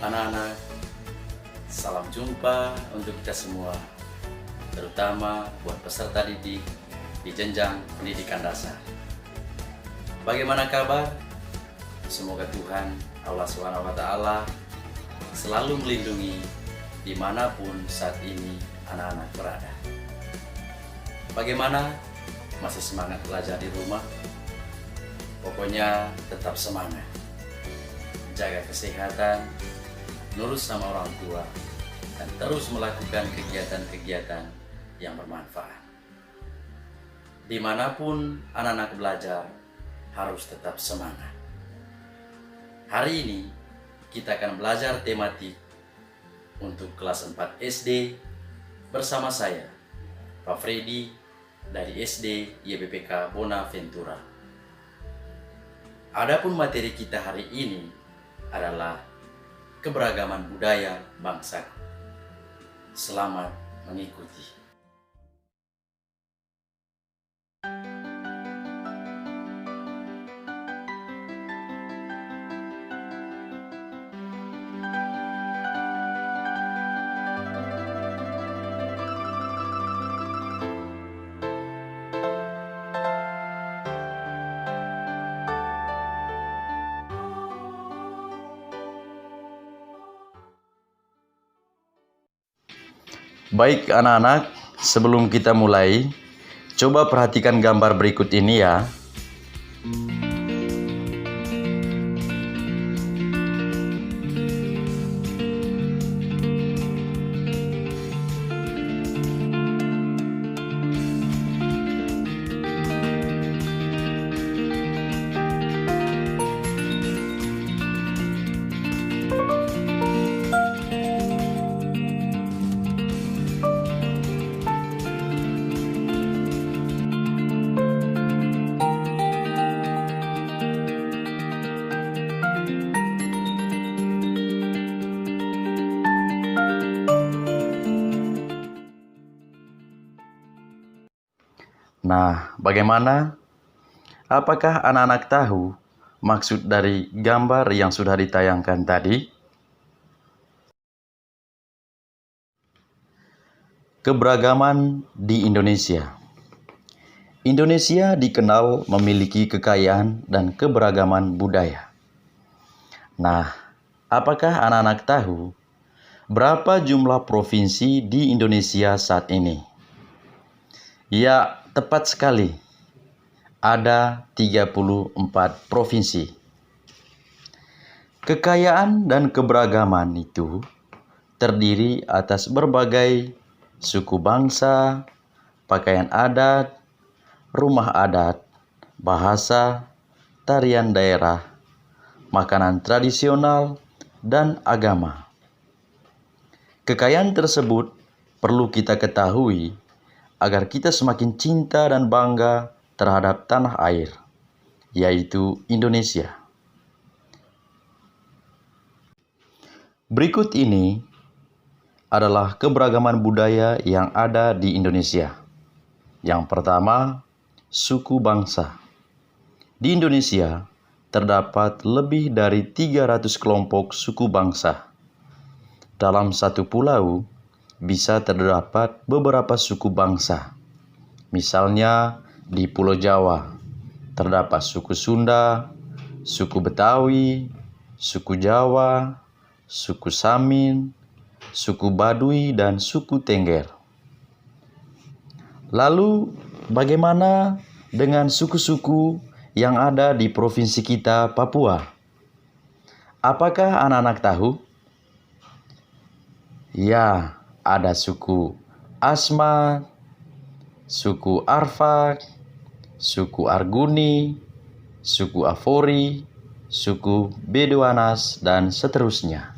Anak-anak, salam jumpa untuk kita semua, terutama buat peserta didik di jenjang pendidikan dasar. Bagaimana kabar? Semoga Tuhan Allah SWT selalu melindungi dimanapun saat ini anak-anak berada. Bagaimana? Masih semangat belajar di rumah? Pokoknya tetap semangat. Jaga kesehatan, nurut sama orang tua, dan terus melakukan kegiatan-kegiatan yang bermanfaat. Dimanapun anak-anak belajar, harus tetap semangat. Hari ini, kita akan belajar tematik untuk kelas 4 SD bersama saya, Pak Freddy, dari SD YBPK Bonaventura. Adapun materi kita hari ini adalah keberagaman budaya bangsa. Selamat mengikuti. Baik anak-anak, sebelum kita mulai, coba perhatikan gambar berikut ini ya. Nah, bagaimana? Apakah anak-anak tahu maksud dari gambar yang sudah ditayangkan tadi? Keberagaman di Indonesia. Indonesia dikenal memiliki kekayaan dan keberagaman budaya. Nah, apakah anak-anak tahu berapa jumlah provinsi di Indonesia saat ini? Ya, tepat sekali. Ada 34 provinsi. Kekayaan dan keberagaman itu terdiri atas berbagai suku bangsa, pakaian adat, rumah adat, bahasa, tarian daerah, makanan tradisional, dan agama. Kekayaan tersebut perlu kita ketahui agar kita semakin cinta dan bangga terhadap tanah air, yaitu Indonesia. Berikut ini adalah keberagaman budaya yang ada di Indonesia. Yang pertama, suku bangsa. Di Indonesia terdapat lebih dari 300 kelompok suku bangsa. Dalam satu pulau, bisa terdapat beberapa suku bangsa. Misalnya di Pulau Jawa, terdapat suku Sunda, suku Betawi, suku Jawa, suku Samin, suku Baduy, dan suku Tengger. Lalu, bagaimana dengan suku-suku yang ada di provinsi kita, Papua? Apakah anak-anak tahu? Ya, ada suku Asmat, suku Arfak, suku Arguni, suku Avori, suku Bedoanas, dan seterusnya.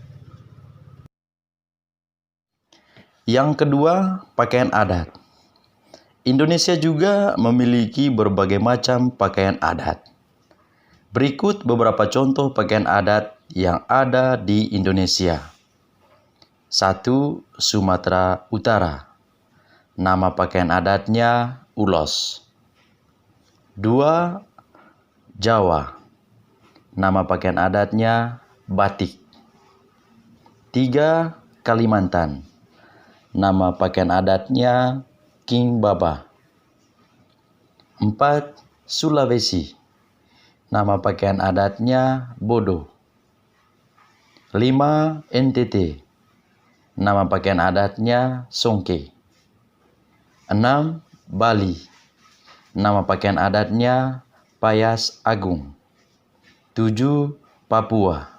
Yang kedua, pakaian adat. Indonesia juga memiliki berbagai macam pakaian adat. Berikut beberapa contoh pakaian adat yang ada di Indonesia. 1. Sumatera Utara. Nama pakaian adatnya ulos. 2. Jawa. Nama pakaian adatnya batik. 3. Kalimantan. Nama pakaian adatnya King Baba. 4. Sulawesi. Nama pakaian adatnya Bodo. 5. NTT. Nama pakaian adatnya Songke. 6. Bali. Nama pakaian adatnya Payas Agung. 7. Papua.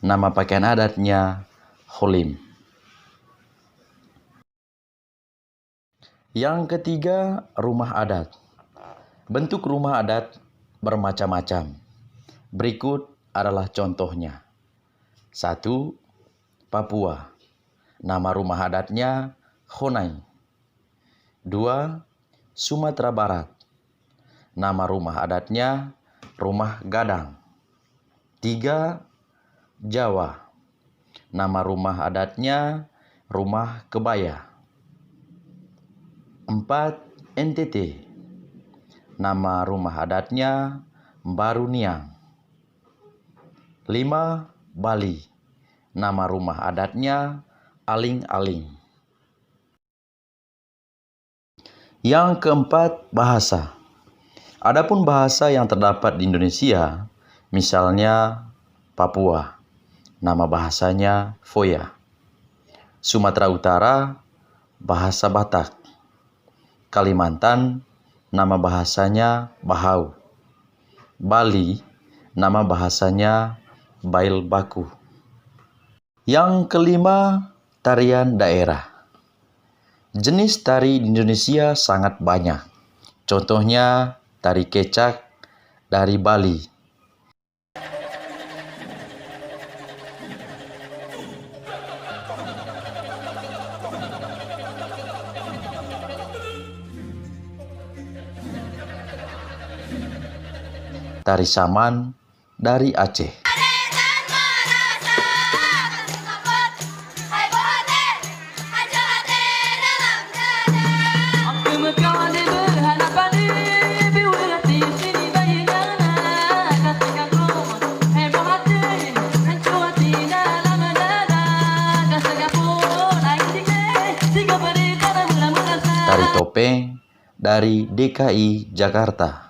Nama pakaian adatnya Holim. Yang ketiga, rumah adat. Bentuk rumah adat bermacam-macam. Berikut adalah contohnya. 1. Papua. Nama rumah adatnya Honai. 2. Sumatera Barat. Nama rumah adatnya Rumah Gadang. 3. Jawa. Nama rumah adatnya Rumah Kebaya. 4. NTT. Nama rumah adatnya Baruniang. 5. Bali. Nama rumah adatnya Aling-aling. Yang keempat, bahasa. Adapun bahasa yang terdapat di Indonesia, misalnya Papua, nama bahasanya Foya. Sumatera Utara, bahasa Batak. Kalimantan, nama bahasanya Bahau. Bali, nama bahasanya Bail Baku. Yang kelima, tarian daerah. Jenis tari di Indonesia sangat banyak. Contohnya, tari kecak dari Bali. Tari saman dari Aceh. Tari topeng dari DKI Jakarta.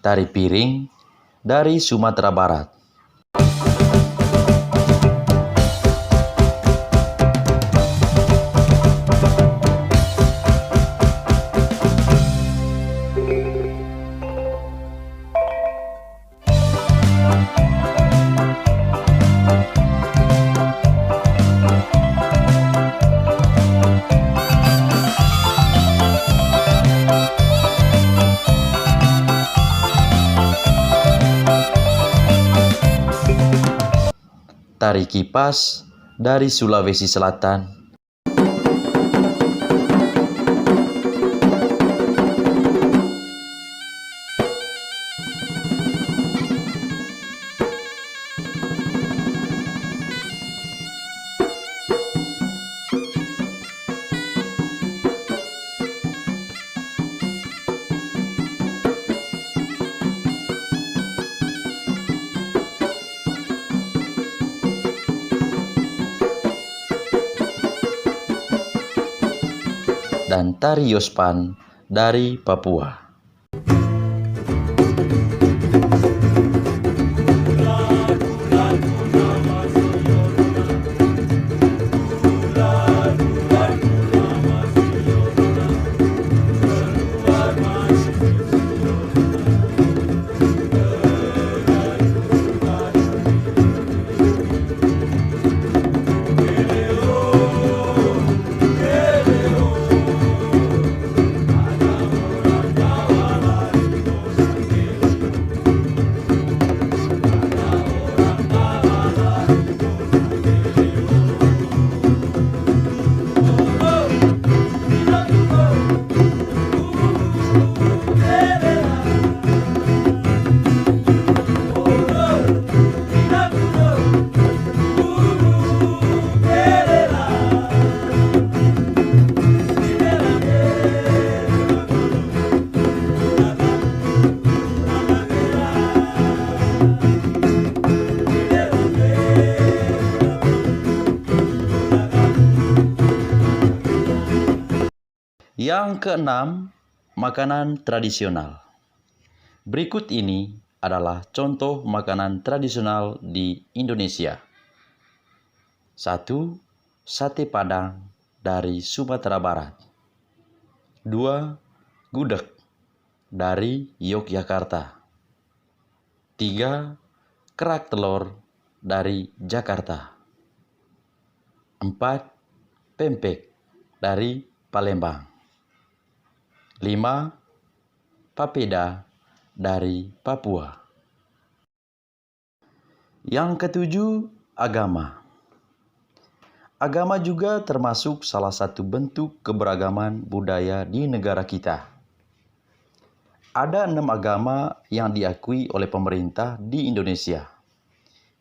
Tari piring dari Sumatera Barat. Tari kipas dari Sulawesi Selatan. Dan tari Yospan dari Papua. Yang keenam, makanan tradisional. Berikut ini adalah contoh makanan tradisional di Indonesia. 1. Sate Padang dari Sumatera Barat. 2. Gudeg dari Yogyakarta. 3. Kerak telur dari Jakarta. 4. Pempek dari Palembang. 5. Papeda dari Papua. Yang ketujuh, agama. Agama juga termasuk salah satu bentuk keberagaman budaya di negara kita. Ada 6 agama yang diakui oleh pemerintah di Indonesia,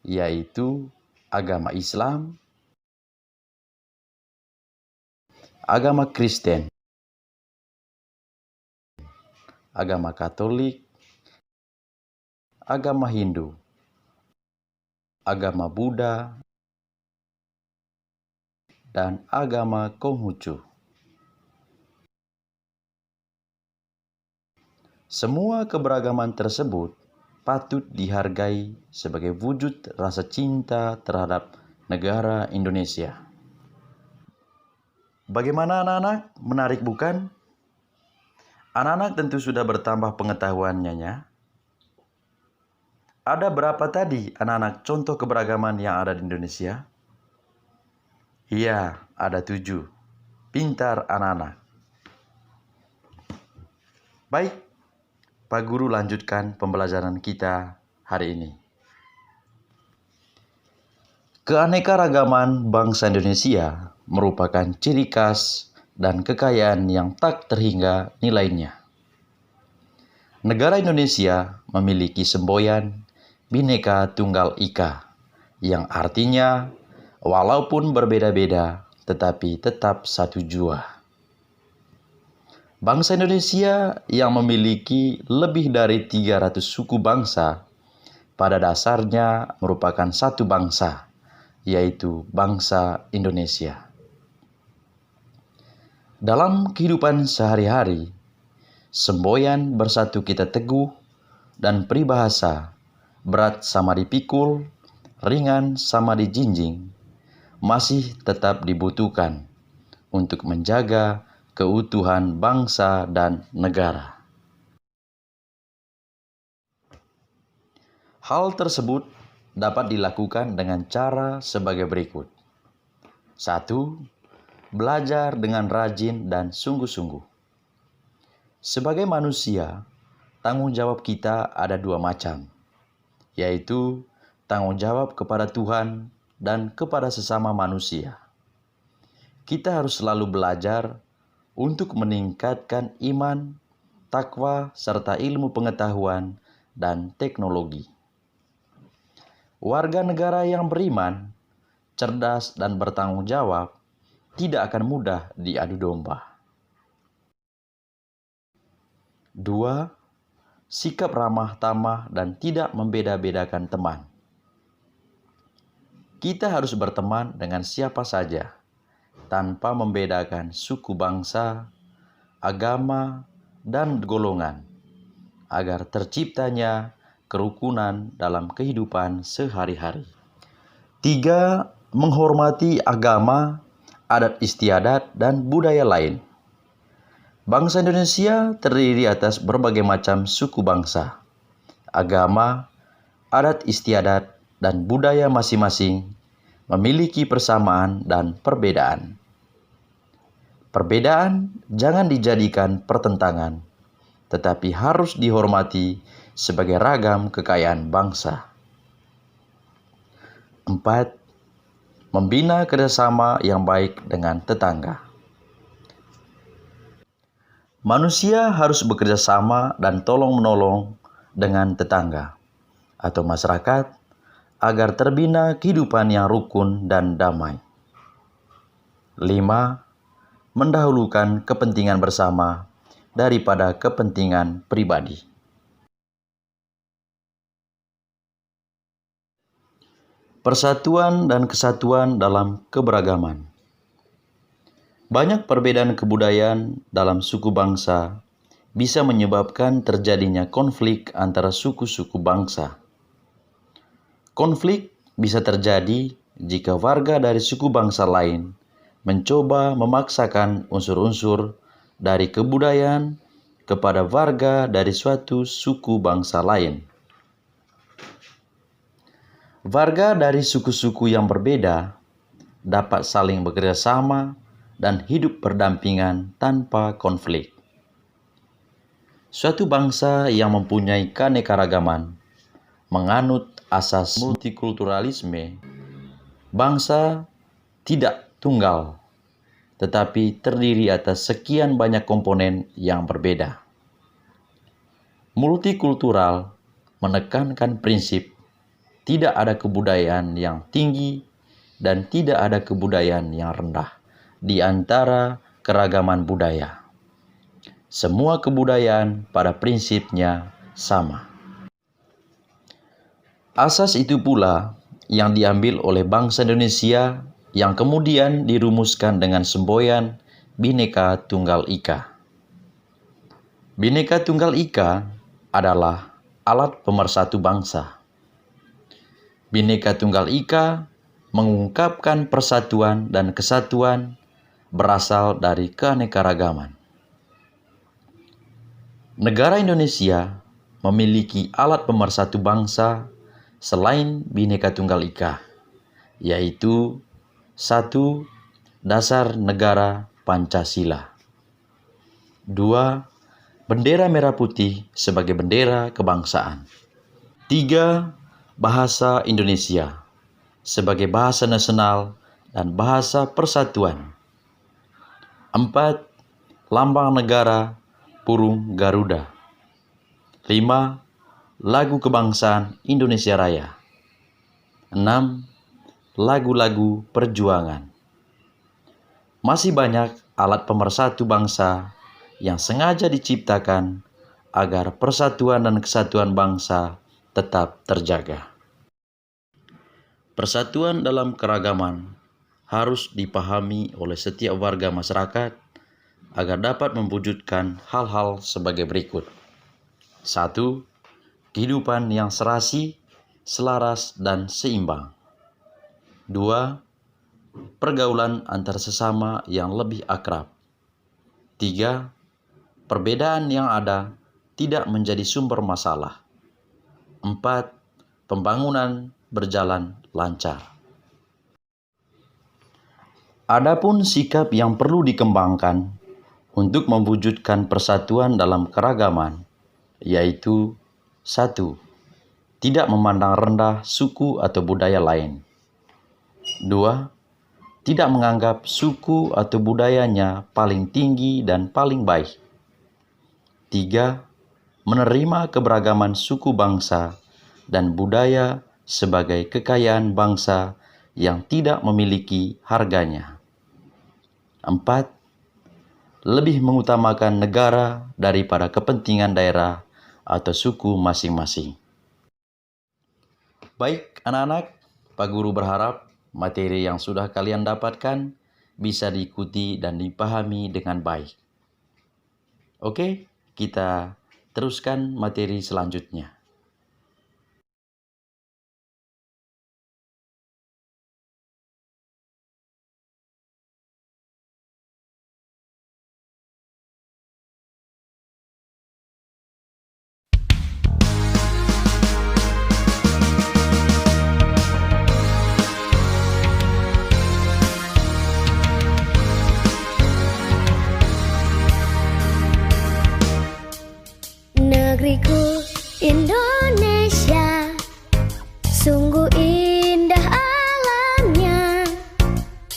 yaitu agama Islam, agama Kristen, agama Katolik, agama Hindu, agama Buddha, dan agama Konghucu. Semua keberagaman tersebut patut dihargai sebagai wujud rasa cinta terhadap negara Indonesia. Bagaimana anak-anak? Menarik bukan? Anak-anak tentu sudah bertambah pengetahuannya ya. Ada berapa tadi anak-anak contoh keberagaman yang ada di Indonesia? Iya, ada 7. Pintar anak-anak. Baik, Pak Guru lanjutkan pembelajaran kita hari ini. Keanekaragaman bangsa Indonesia merupakan ciri khas dan kekayaan yang tak terhingga nilainya. Negara Indonesia memiliki semboyan Bhinneka Tunggal Ika, yang artinya walaupun berbeda-beda tetapi tetap satu jua. Bangsa Indonesia yang memiliki lebih dari 300 suku bangsa pada dasarnya merupakan satu bangsa, yaitu bangsa Indonesia. Dalam kehidupan sehari-hari, semboyan bersatu kita teguh dan peribahasa berat sama dipikul, ringan sama dijinjing masih tetap dibutuhkan untuk menjaga keutuhan bangsa dan negara. Hal tersebut dapat dilakukan dengan cara sebagai berikut. 1. Belajar dengan rajin dan sungguh-sungguh. Sebagai manusia, tanggung jawab kita ada 2 macam, yaitu tanggung jawab kepada Tuhan dan kepada sesama manusia. Kita harus selalu belajar untuk meningkatkan iman, takwa, serta ilmu pengetahuan dan teknologi. Warga negara yang beriman, cerdas, dan bertanggung jawab tidak akan mudah diadu domba. 2. Sikap ramah tamah dan tidak membeda-bedakan teman. Kita harus berteman dengan siapa saja, tanpa membedakan suku bangsa, agama, dan golongan, agar terciptanya kerukunan dalam kehidupan sehari-hari. 3. Menghormati agama, adat istiadat, dan budaya lain. Bangsa Indonesia terdiri atas berbagai macam suku bangsa, agama, adat istiadat, dan budaya masing-masing memiliki persamaan dan perbedaan. Perbedaan jangan dijadikan pertentangan, tetapi harus dihormati sebagai ragam kekayaan bangsa. 4. Membina kerjasama yang baik dengan tetangga. Manusia harus bekerja sama dan tolong-menolong dengan tetangga atau masyarakat agar terbina kehidupan yang rukun dan damai. 5. Mendahulukan kepentingan bersama daripada kepentingan pribadi. Persatuan dan kesatuan dalam keberagaman. Banyak perbedaan kebudayaan dalam suku bangsa bisa menyebabkan terjadinya konflik antara suku-suku bangsa. Konflik bisa terjadi jika warga dari suku bangsa lain mencoba memaksakan unsur-unsur dari kebudayaan kepada warga dari suatu suku bangsa lain. Warga dari suku-suku yang berbeda dapat saling bekerja sama dan hidup berdampingan tanpa konflik. Suatu bangsa yang mempunyai keanekaragaman menganut asas multikulturalisme. Bangsa tidak tunggal, tetapi terdiri atas sekian banyak komponen yang berbeda. Multikultural menekankan prinsip tidak ada kebudayaan yang tinggi dan tidak ada kebudayaan yang rendah di antara keragaman budaya. Semua kebudayaan pada prinsipnya sama. Asas itu pula yang diambil oleh bangsa Indonesia yang kemudian dirumuskan dengan semboyan Bhinneka Tunggal Ika. Bhinneka Tunggal Ika adalah alat pemersatu bangsa. Bhinneka Tunggal Ika mengungkapkan persatuan dan kesatuan berasal dari keanekaragaman. Negara Indonesia memiliki alat pemersatu bangsa selain Bhinneka Tunggal Ika, yaitu 1. Dasar Negara Pancasila. 2. Bendera merah putih sebagai bendera kebangsaan. 3. Bahasa Indonesia sebagai bahasa nasional dan bahasa persatuan. 4. Lambang negara burung Garuda. 5. Lagu kebangsaan Indonesia Raya. 6. Lagu-lagu perjuangan. Masih banyak alat pemersatu bangsa yang sengaja diciptakan agar persatuan dan kesatuan bangsa tetap terjaga. Persatuan dalam keragaman harus dipahami oleh setiap warga masyarakat agar dapat mewujudkan hal-hal sebagai berikut. 1. Kehidupan yang serasi, selaras, dan seimbang. 2. Pergaulan antar sesama yang lebih akrab. 3. Perbedaan yang ada tidak menjadi sumber masalah. 4. Pembangunan berjalan lancar. Adapun sikap yang perlu dikembangkan untuk mewujudkan persatuan dalam keragaman, yaitu 1. Tidak memandang rendah suku atau budaya lain. 2. Tidak menganggap suku atau budayanya paling tinggi dan paling baik. 3. Menerima keberagaman suku bangsa dan budaya sebagai kekayaan bangsa yang tidak memiliki harganya. 4. Lebih mengutamakan negara daripada kepentingan daerah atau suku masing-masing. Baik anak-anak, Pak Guru berharap materi yang sudah kalian dapatkan bisa diikuti dan dipahami dengan baik. Oke, kita teruskan materi selanjutnya. Negeriku Indonesia, sungguh indah alamnya,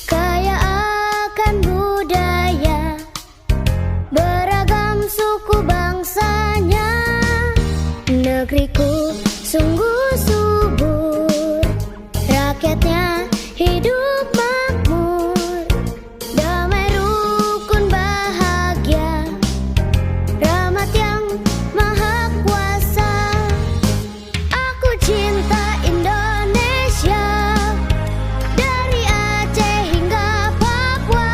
kaya akan budaya, beragam suku bangsanya. Negeriku sungguh subur, rakyatnya hidup makmur, damai rukun bahagia, rahmat yang maha kuasa. Aku cinta Indonesia, dari Aceh hingga Papua,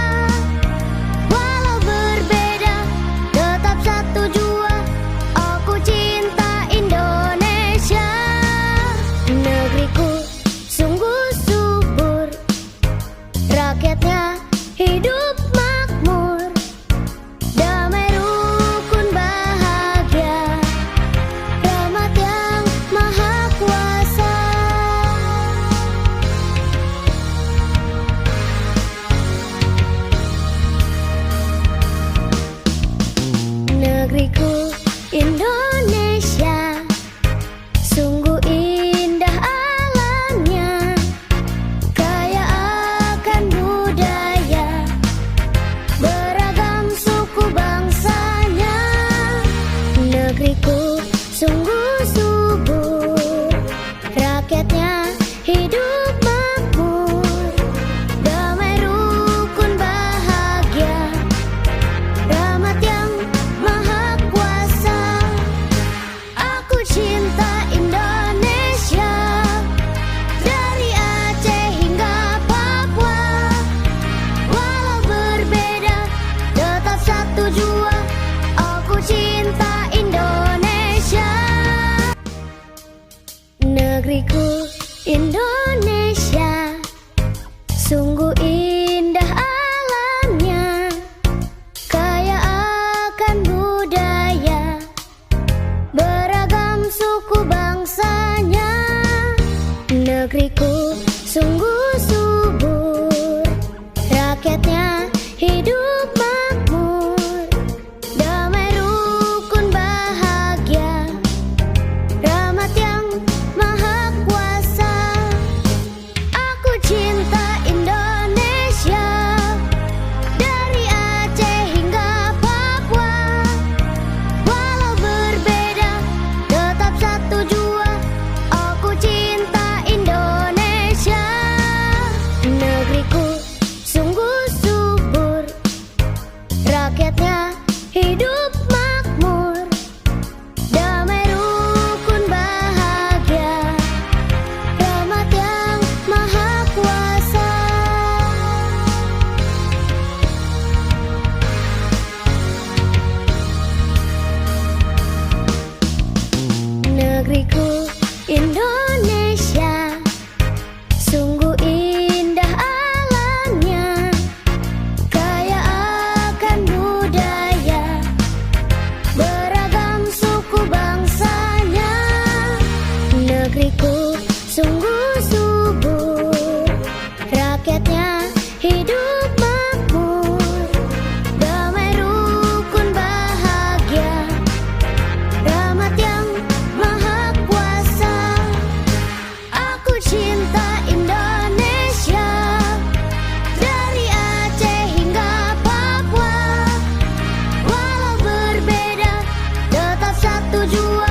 Negeriku Indonesia, sungguh indah alamnya, kaya akan budaya, beragam suku bangsanya. Negeriku sungguh subur, rakyatnya hidup makmur, damai rukun bahagia, rahmat yang maha kuasa. Aku cinta Indonesia, dari Aceh hingga Papua, walau berbeda tetap satu jua. Aku cinta Indonesia. Negeriku Indonesia, sungguh indah alamnya, kaya akan budaya, beragam suku bangsanya. Negeriku sungguh subur, rakyatnya hidup makmur, damai rukun bahagia, rahmat yang maha kuasa. Aku cinta Indonesia, dari Aceh hingga Papua, walau berbeda tetap satu jua. Aku cinta Indonesia. Negeriku sungguh subur, rakyatnya hidup makmur, damai rukun bahagia, rahmat yang maha kuasa. Negeriku Indonesia, sungguh indah alamnya, kaya akan budaya, beragam suku bangsanya. Negeriku sungguh subur, rakyatnya hidup makmur, damai rukun bahagia, rahmat yang maha kuasa. Aku cinta Indonesia, dari Aceh hingga Papua, walau berbeda tetap satu jua.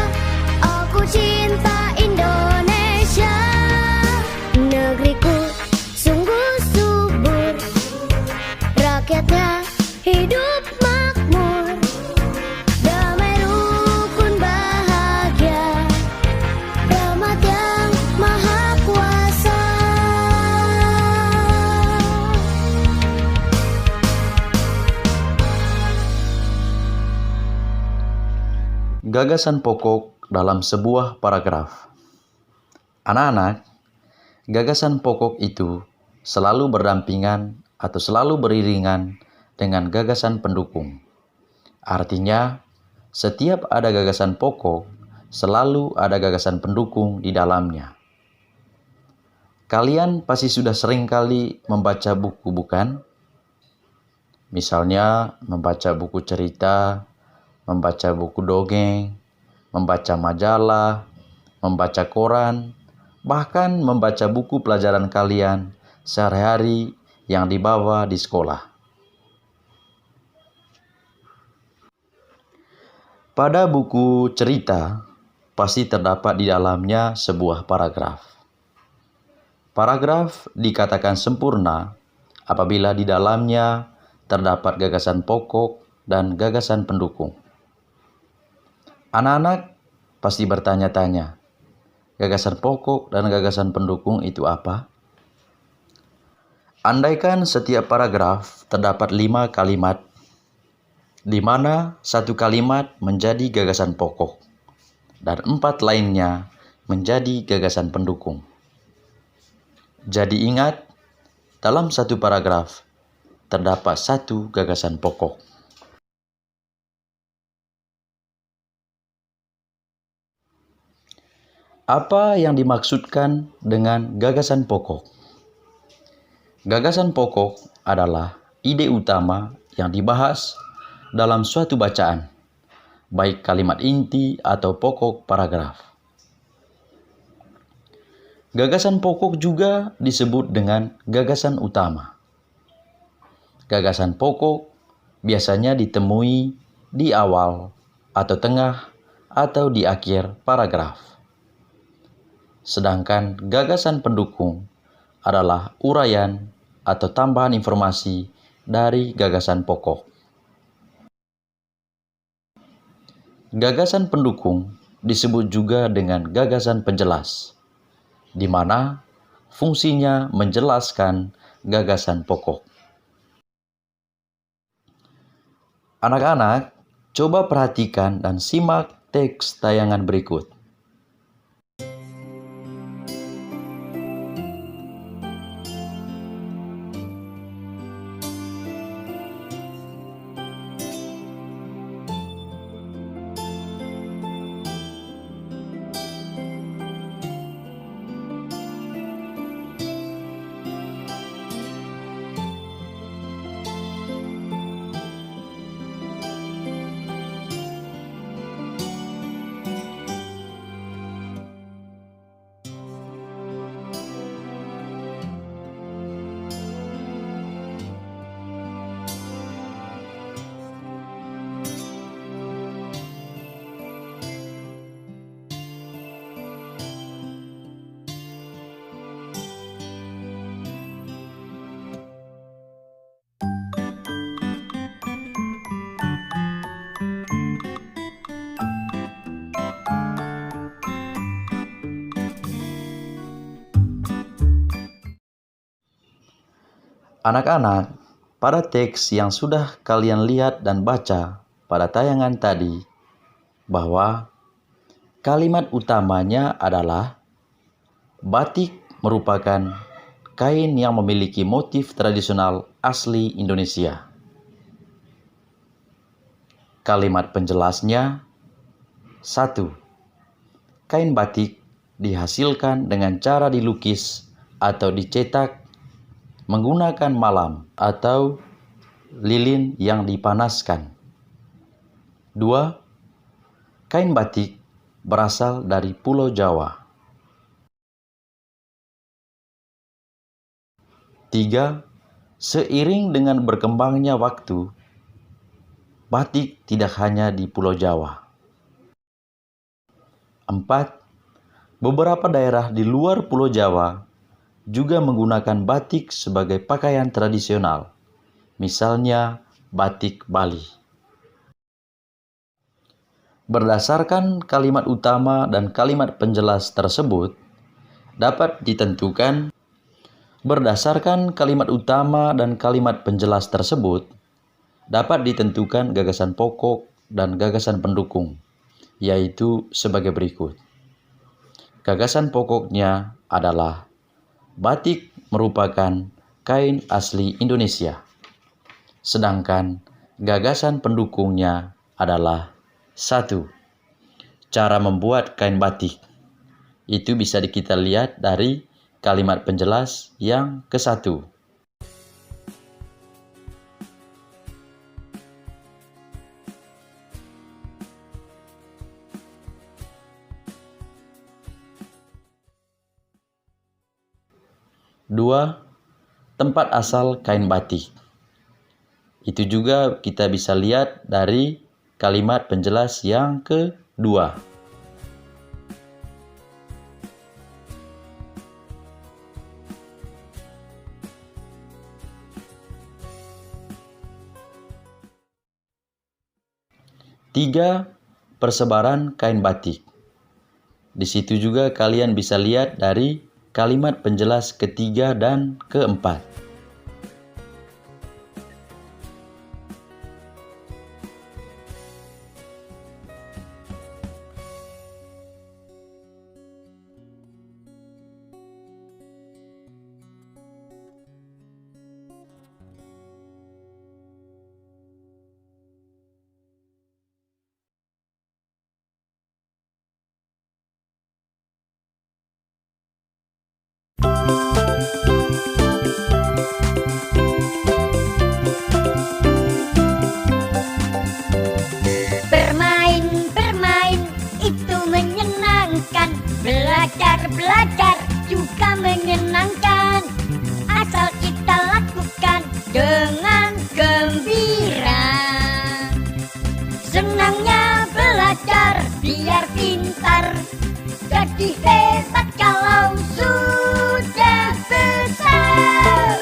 Aku cinta Indonesia. Negeriku sungguh subur, rakyatnya hidup makmur, damai rukun bahagia, rahmat yang maha kuasa. Gagasan pokok dalam sebuah paragraf. Anak-anak, gagasan pokok itu selalu berdampingan atau selalu beriringan dengan gagasan pendukung. Artinya, setiap ada gagasan pokok, selalu ada gagasan pendukung di dalamnya. Kalian pasti sudah sering kali membaca buku, bukan? Misalnya, membaca buku cerita, membaca buku dongeng, membaca majalah, membaca koran, bahkan membaca buku pelajaran kalian sehari-hari yang dibawa di sekolah. Pada buku cerita, pasti terdapat di dalamnya sebuah paragraf. Paragraf dikatakan sempurna apabila di dalamnya terdapat gagasan pokok dan gagasan pendukung. Anak-anak pasti bertanya-tanya, gagasan pokok dan gagasan pendukung itu apa? Andaikan setiap paragraf terdapat 5 kalimat, di mana 1 kalimat menjadi gagasan pokok dan 4 lainnya menjadi gagasan pendukung. Jadi ingat, dalam 1 paragraf terdapat 1 gagasan pokok. Apa yang dimaksudkan dengan gagasan pokok? Gagasan pokok adalah ide utama yang dibahas dalam suatu bacaan baik kalimat inti atau pokok paragraf. Gagasan pokok juga disebut dengan gagasan utama. Gagasan pokok biasanya ditemui di awal atau tengah atau di akhir paragraf. Sedangkan gagasan pendukung adalah uraian atau tambahan informasi dari gagasan pokok. Gagasan pendukung disebut juga dengan gagasan penjelas, di mana fungsinya menjelaskan gagasan pokok. Anak-anak, coba perhatikan dan simak teks tayangan berikut. Anak-anak, pada teks yang sudah kalian lihat dan baca pada tayangan tadi, bahwa kalimat utamanya adalah batik merupakan kain yang memiliki motif tradisional asli Indonesia. Kalimat penjelasnya, 1. Kain batik dihasilkan dengan cara dilukis atau dicetak menggunakan malam atau lilin yang dipanaskan. 2. Kain batik berasal dari Pulau Jawa. 3. Seiring dengan berkembangnya waktu, batik tidak hanya di Pulau Jawa. 4. Beberapa daerah di luar Pulau Jawa juga menggunakan batik sebagai pakaian tradisional, misalnya batik Bali. Berdasarkan kalimat utama dan kalimat penjelas tersebut, dapat ditentukan gagasan pokok dan gagasan pendukung, yaitu sebagai berikut. Gagasan pokoknya adalah batik merupakan kain asli Indonesia. Sedangkan gagasan pendukungnya adalah 1. Cara membuat kain batik. Itu bisa kita lihat dari kalimat penjelas yang ke-1. 2. Tempat asal kain batik. Itu juga kita bisa lihat dari kalimat penjelas yang ke-2. 3. Persebaran kain batik. Di situ juga kalian bisa lihat dari kalimat penjelas ke-3 dan ke-4. Senangnya belajar biar pintar, jadi hebat kalau sudah besar.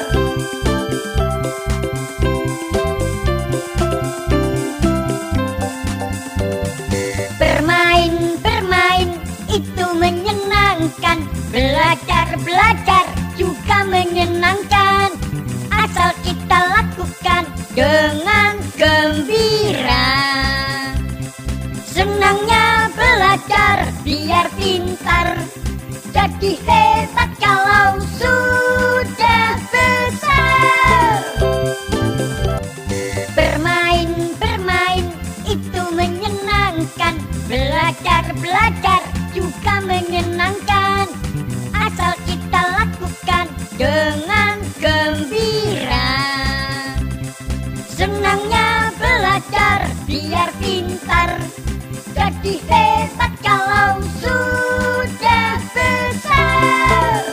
Bermain itu menyenangkan, belajar juga menyenangkan, asal kita lakukan dengan gembira. Senangnya belajar biar pintar, jadi hebat kalau sudah besar. Bermain itu menyenangkan, belajar juga menyenangkan, asal kita lakukan dengan gembira. Senangnya belajar biar pintar, jadi hebat kalau sudah besar.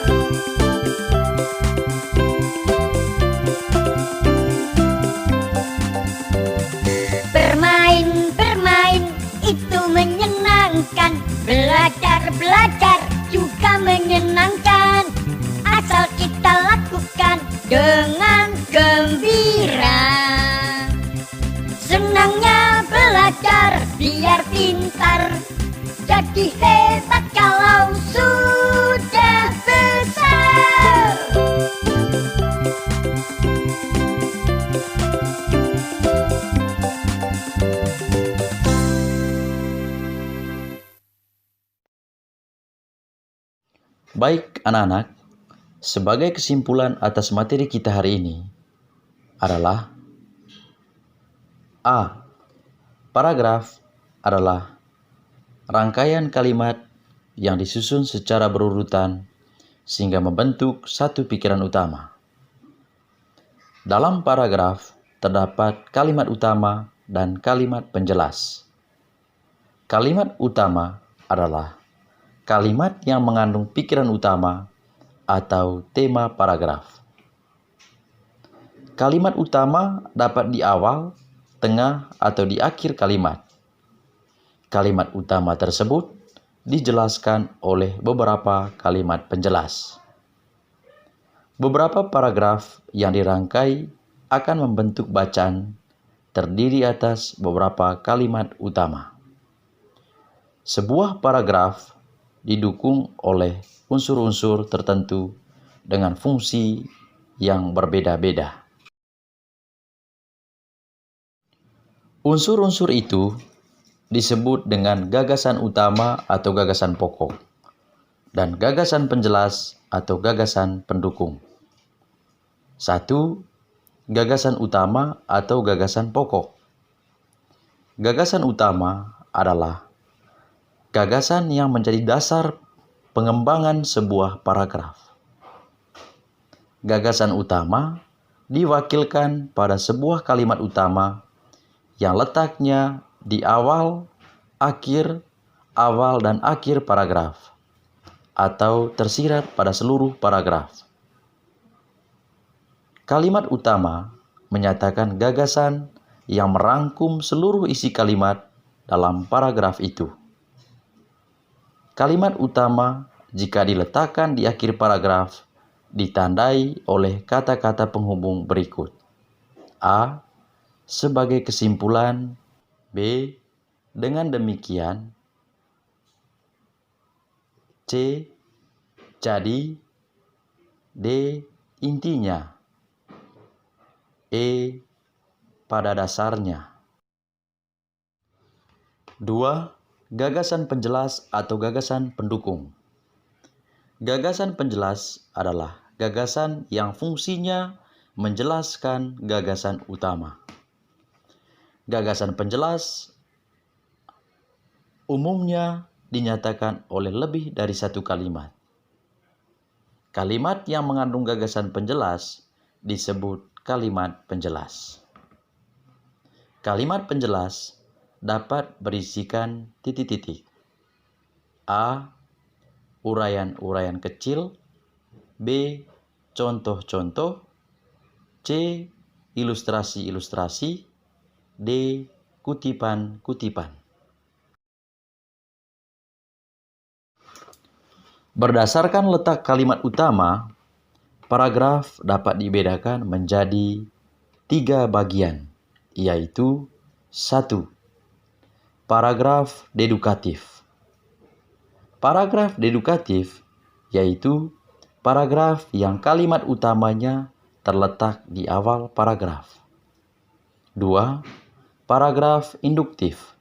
Bermain itu menyenangkan, belajar juga menyenangkan, asal kita lakukan dengan gembira. Senangnya belajar biar pintar, jadi hebat kalau sudah besar. Baik anak-anak, sebagai kesimpulan atas materi kita hari ini adalah A. Paragraf adalah rangkaian kalimat yang disusun secara berurutan sehingga membentuk satu pikiran utama. Dalam paragraf terdapat kalimat utama dan kalimat penjelas. Kalimat utama adalah kalimat yang mengandung pikiran utama atau tema paragraf. Kalimat utama dapat di awal, tengah, atau di akhir kalimat. Kalimat utama tersebut dijelaskan oleh beberapa kalimat penjelas. Beberapa paragraf yang dirangkai akan membentuk bacaan terdiri atas beberapa kalimat utama. Sebuah paragraf didukung oleh unsur-unsur tertentu dengan fungsi yang berbeda-beda. Unsur-unsur itu disebut dengan gagasan utama atau gagasan pokok, dan gagasan penjelas atau gagasan pendukung. 1. Gagasan utama atau gagasan pokok. Gagasan utama adalah gagasan yang menjadi dasar pengembangan sebuah paragraf. Gagasan utama diwakilkan pada sebuah kalimat utama yang letaknya di awal, awal dan akhir paragraf, atau tersirat pada seluruh paragraf. Kalimat utama menyatakan gagasan yang merangkum seluruh isi kalimat dalam paragraf itu. Kalimat utama jika diletakkan di akhir paragraf ditandai oleh kata-kata penghubung berikut. A. Sebagai kesimpulan. B. Dengan demikian. C. Jadi. D. Intinya. E. Pada dasarnya. 2. Gagasan penjelas atau gagasan pendukung. Gagasan penjelas adalah gagasan yang fungsinya menjelaskan gagasan utama. Gagasan penjelas umumnya dinyatakan oleh lebih dari satu kalimat. Kalimat yang mengandung gagasan penjelas disebut kalimat penjelas. Kalimat penjelas dapat berisikan titik-titik. A. Uraian-uraian kecil. B. Contoh-contoh. C. Ilustrasi-ilustrasi. D. kutipan-kutipan. Berdasarkan letak kalimat utama, paragraf dapat dibedakan menjadi 3 bagian, yaitu 1. Paragraf dedukatif. Paragraf dedukatif yaitu paragraf yang kalimat utamanya terletak di awal paragraf. 2. Paragraf induktif.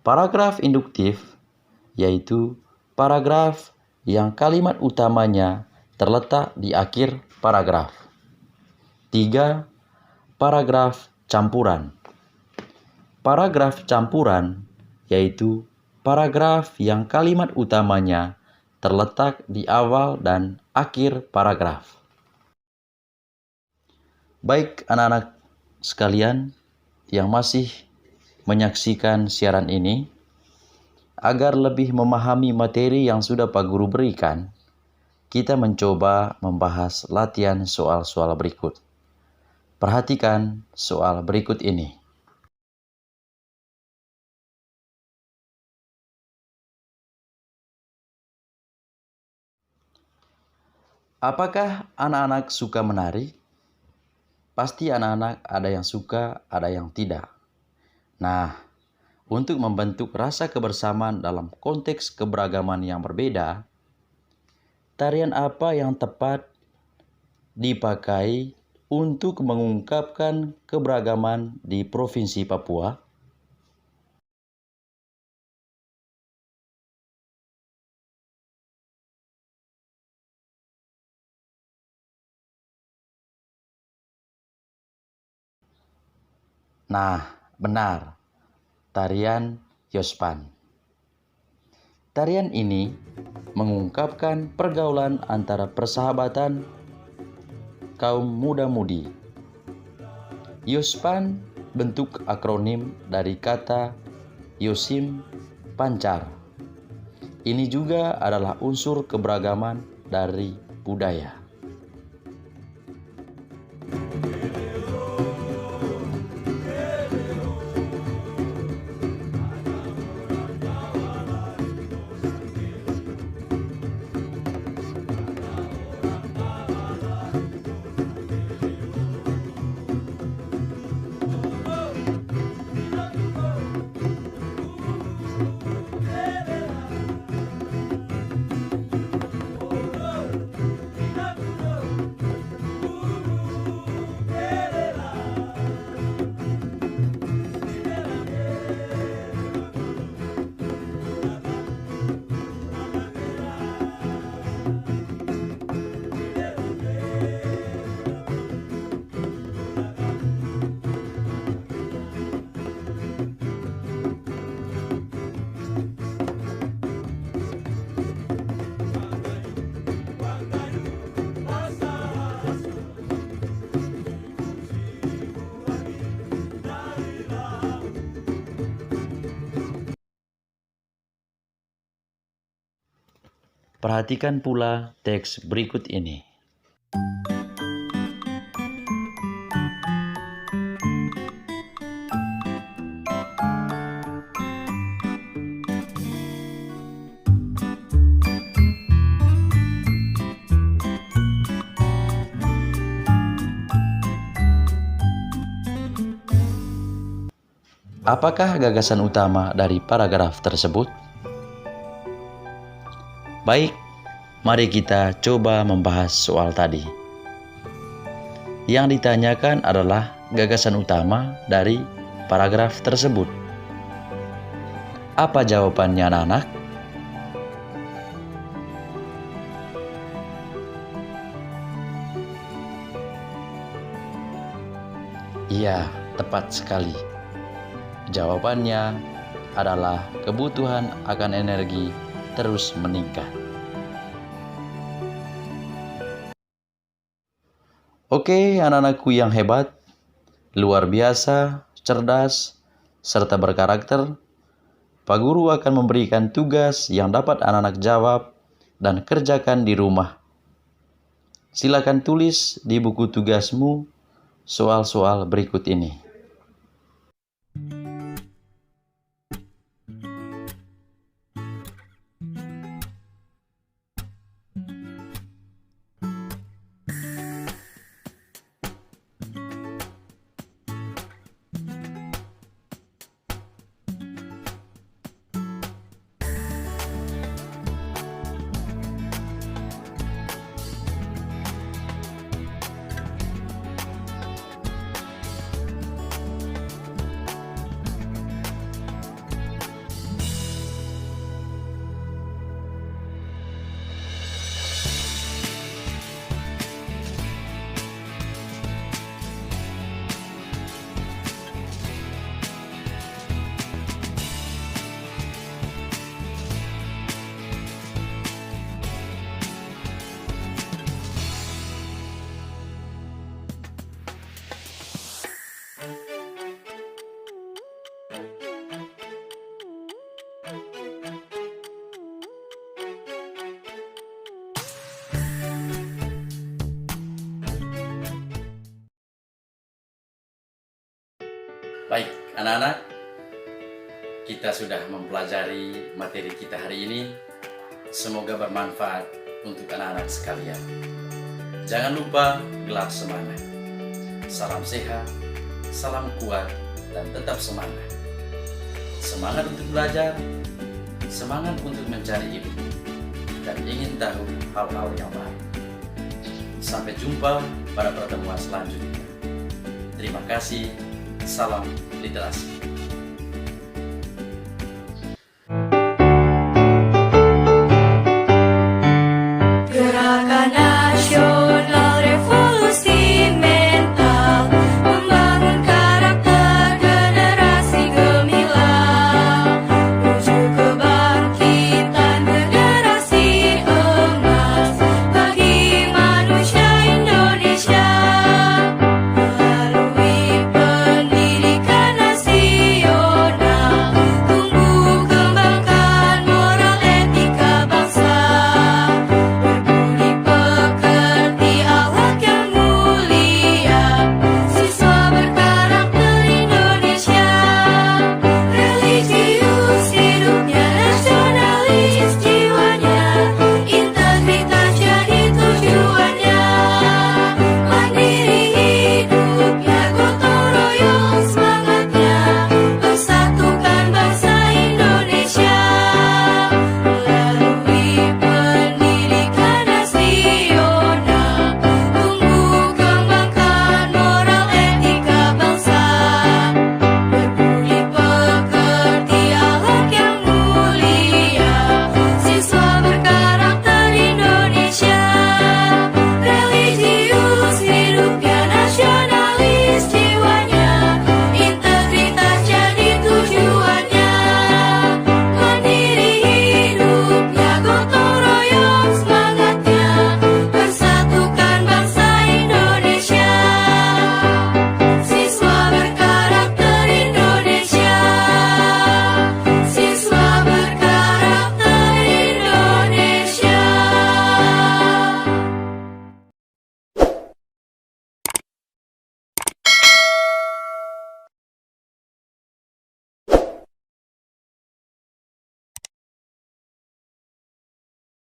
Paragraf induktif yaitu paragraf yang kalimat utamanya terletak di akhir paragraf. 3. Paragraf campuran. Paragraf campuran yaitu paragraf yang kalimat utamanya terletak di awal dan akhir paragraf. Baik anak-anak sekalian yang masih menyaksikan siaran ini, agar lebih memahami materi yang sudah Pak Guru berikan, kita mencoba membahas latihan soal-soal berikut. Perhatikan soal berikut ini. Apakah anak-anak suka menari? Pasti anak-anak ada yang suka, ada yang tidak. Nah, untuk membentuk rasa kebersamaan dalam konteks keberagaman yang berbeda, tarian apa yang tepat dipakai untuk mengungkapkan keberagaman di Provinsi Papua? Nah, benar. Tarian Yospan. Tarian ini mengungkapkan pergaulan antara persahabatan kaum muda-mudi. Yospan bentuk akronim dari kata Yosim Pancar. Ini juga adalah unsur keberagaman dari budaya. Perhatikan pula teks berikut ini. Apakah gagasan utama dari paragraf tersebut? Baik, mari kita coba membahas soal tadi. Yang ditanyakan adalah gagasan utama dari paragraf tersebut. Apa jawabannya, anak-anak? Iya, tepat sekali. Jawabannya adalah kebutuhan akan energi terus meningkat. Oke, anak-anakku yang hebat, luar biasa, cerdas, serta berkarakter, Pak Guru akan memberikan tugas yang dapat anak-anak jawab dan kerjakan di rumah. Silakan tulis di buku tugasmu soal-soal berikut ini. Baik, anak-anak, kita sudah mempelajari materi kita hari ini. Semoga bermanfaat untuk anak-anak sekalian. Jangan lupa gelar semangat. Salam sehat, salam kuat, dan tetap semangat. Semangat untuk belajar, semangat untuk mencari ilmu, dan ingin tahu hal-hal yang baru. Sampai jumpa pada pertemuan selanjutnya. Terima kasih. Salam literasi.